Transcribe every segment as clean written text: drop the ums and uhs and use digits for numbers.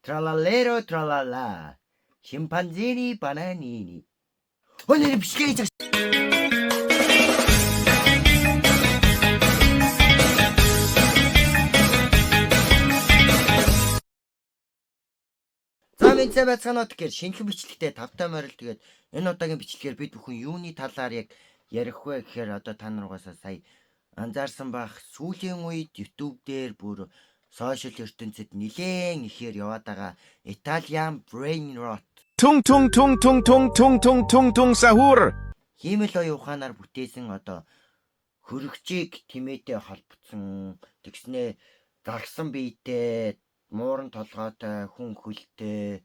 Тралалеро тралала. Шимпанзини бананини. 오늘은 비시간이 작. За мэдээ байцгаанууд гэхээр шинэхэн бичлэгтэй тавтай морил тэгээд энэ удаагийн бичлэгээр бид бүхэн юуны талаар яг ярих вэ гэхээр одоо та наруугаас сая анзаарсан бах сүүлийн үед YouTube дээр бүр сошиал ертөнцид нилээн ихээр яваад байгаа Italian brain rot tung tung tung tung tung tung tung tung tung sahur хиймэл оюун ухаанаар бүтээсэн одоо хөрөгчийг тэмээтэй холбоцсон тэгснээ гаргасан биетэй мууран толгойтой хүн хөлтэй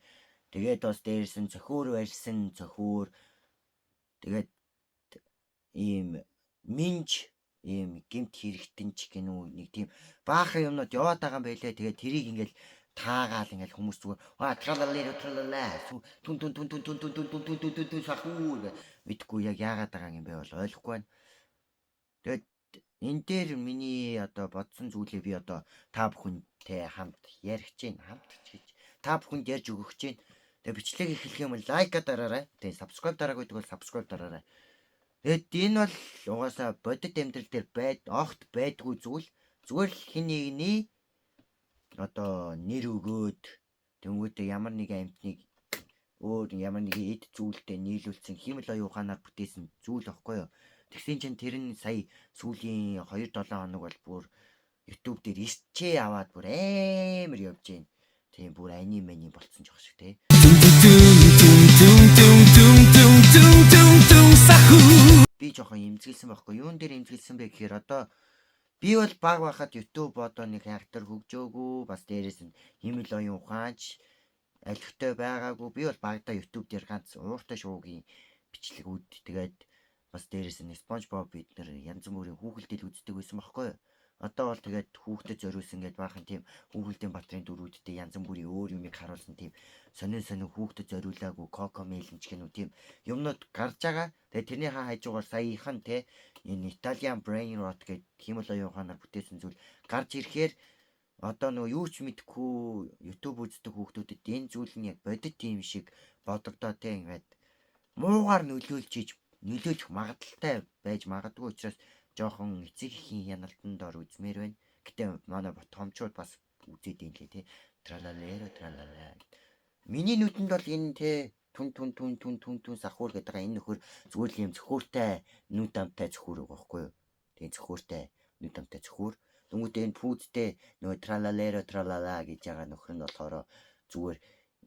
тэгээд бас дээрсэн цөхөр барьсан цөхөр тэгээд ийм минж ийм гимт хэрэгтэн ч гэнүү нэг тийм баахан юмнууд яваад байгаа юм байлээ. Тэгээд тэрийг ингээл таагаал ингээл хүмүүс зүгээр тралалаа түн түн түн түн түн түн түн түн түн түн түн сахуур мэдгүй яг яагаад байгаа юм бэ бол ойлгохгүй байна. Тэгээд энэ дээр миний одоо бодсон зүйлээ би одоо та бүхэнтэй хамт ярих гэж байна. Хамт гэж та бүхэнд ярьж өгөх гэж байна. Тэгээд бичлэг эхлэх юм бол лайка дараарай. Тэгээд subscribe дараагүй бол subscribe дараарай. Тэгээд энэ бол угаасаа бодит амьдрал дээр огт байдгүй зүйл. Зүгээр л хин нэгний одоо нэр өгөөд тэнгуүтэй ямар нэг амьтныг өөр ямар нэг эд зүйлтэй нийлүүлсэн хиймэл оюун ухаанаар бүтээсэн зүйл байхгүй юу. Тэгсэн чинь тэр нь сая сүүлийн 2-7 хоног бол бүр YouTube дээр ирчээ аваад бүр амар явж гин. Тийм бүр аниме болцсон жоох шиг тий. Би жоохон имзгэлсэн байхгүй. Юун дээр имзгэлсэн бэ гэхээр одоо би бол баг байхад YouTube одоо нэг хайхтар хөгжөөгүй бас дээрээс нь хиймэл оюун ухаанч алхтай байгаагүй. Би бол багада YouTube дээр ганц ууртай шуугийн бичлэгүүд тэгээд бас дээрээс нь SpongeBob бид нар янз бүрийн хүүхэлдээл үздэг байсан байхгүй юу. Одоо бол тэгээд хүүхдэд зориулсан гэдээ баахан тийм хүүхэлдэйн батрын дөрүүдтэй янз бүрийн өөр юмыг харуулсан тийм сонин хүүхдэд зориулаагүй Cocomelon ч гэнүү тийм юмнууд гарч байгаа. Тэгээд тэрний хажуугаар саяхан те энэ Italian brain rot гэдэг хиймэл оюун ухаанаар бүтээсэн зүйл гарч ирэхээр одоо нөгөө юу ч мэдэхгүй YouTube үздэг хүүхдүүдэд энэ зүйл нь яг бодит юм шиг бодогдоо те ингээд муугаар нөлөөлж магадaltaй байж магадгүй учраас жоохон эцэг эхийн хяналтанд ор үзмээр байна. Гэтэ манай томчууд бас үзээд юм лээ те. Тралалаа. Миний нүдэнд бол энэ те түн сахуур гэдэг энэ нөхөр зүгээр л юм цөхөөртэй нүд амтай цөхөр байгаа байхгүй юу. Тэгээ цөхөөртэй нүд амтай цөхөр. Тэнгүүтээ энэ пүүдтэй нөгөө тралалаа гэж байгаа нөхөр нь болохоор зүгээр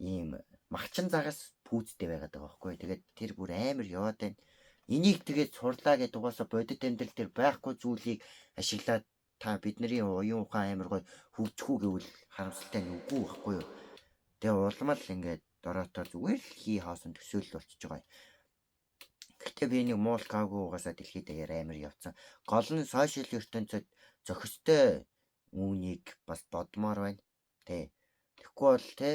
ийм махчин загас пүүдтэй байгаад байгаа байхгүй юу. Тэгээд тэр бүр амар яваад байна. Энийг тэгээд сурлаа гэдэг угаасаа бодит амьдрал дээр байхгүй зүйлийг ашиглаад та бидний оюун ухаан амар гой хөгжихгүй гэвэл харамсалтай нүггүй байхгүй юу. Тэгээ улмал ингээд дороотоо зүгээр л хий хоосон төсөөлөл болчихж байгаа. Гэхдээ би нэг муул каагүй угаасаа дэлхийд даяар амар явцсан. Гол нь сошиал ертөнцид зохистой үүнийг бас бодмоор байна. Тэ. Тэгэхгүй бол тэ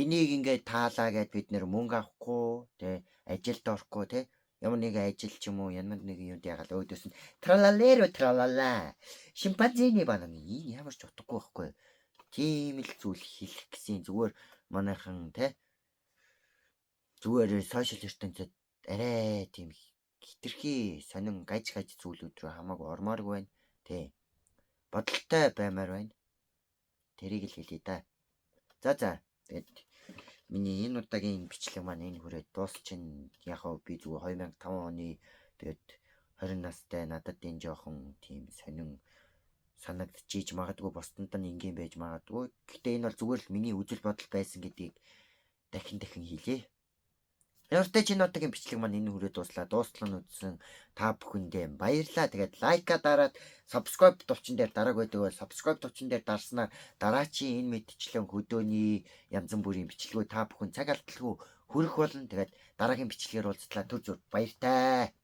энийг ингээд таалаа гэд бид нэр мөнгө авахгүй тэ ажилд орохгүй тэ ямар нэг ажил ч юм уу ямар нэг юунд ягаал өөдөөс нь тралалаа шимпанзини бананы ямар ч утгагүй байхгүй. Тийм л зүйл хэлэх гэсэн зүгээр манайхан те зүгээр сошиал ертөнцид арай тийм хитрхи сонин гаж зүйлүүд рүү хамаагүй ормооргүй байна те бодолтой баймаар байна. Тэрийг л хэлье да. За тэгээд миний энэ удаагийн бичлэг маань энэ хүрээд дуусчихна. Яг би зүгээр 2005 оны тэгээд 20 настай надад энэ жоохон тийм сонин санагдчихж магадгүй босдонд нь ингийн байж магадгүй. Гэхдээ энэ бол зүгээр л миний үзэл бодол байсан гэдгийг дахин хэлье. Өөртөө чинь одоогийн бичлэг маань энэ хүрээд дуустлаа нь үзсэн та бүхэндээ баярлалаа. Тэгээд лайка дараад subscribe товчон дээр дарааг байдаг бол subscribe товчон дээр дарснаар дараачийн энэ мэдчлэн хөдөөний янз бүрийн бичлэгүүд та бүхэн цаг алдалгүй хүрэх болно. Тэгээд дараагийн бичлэгээр уулзлаа. Түр баяртай.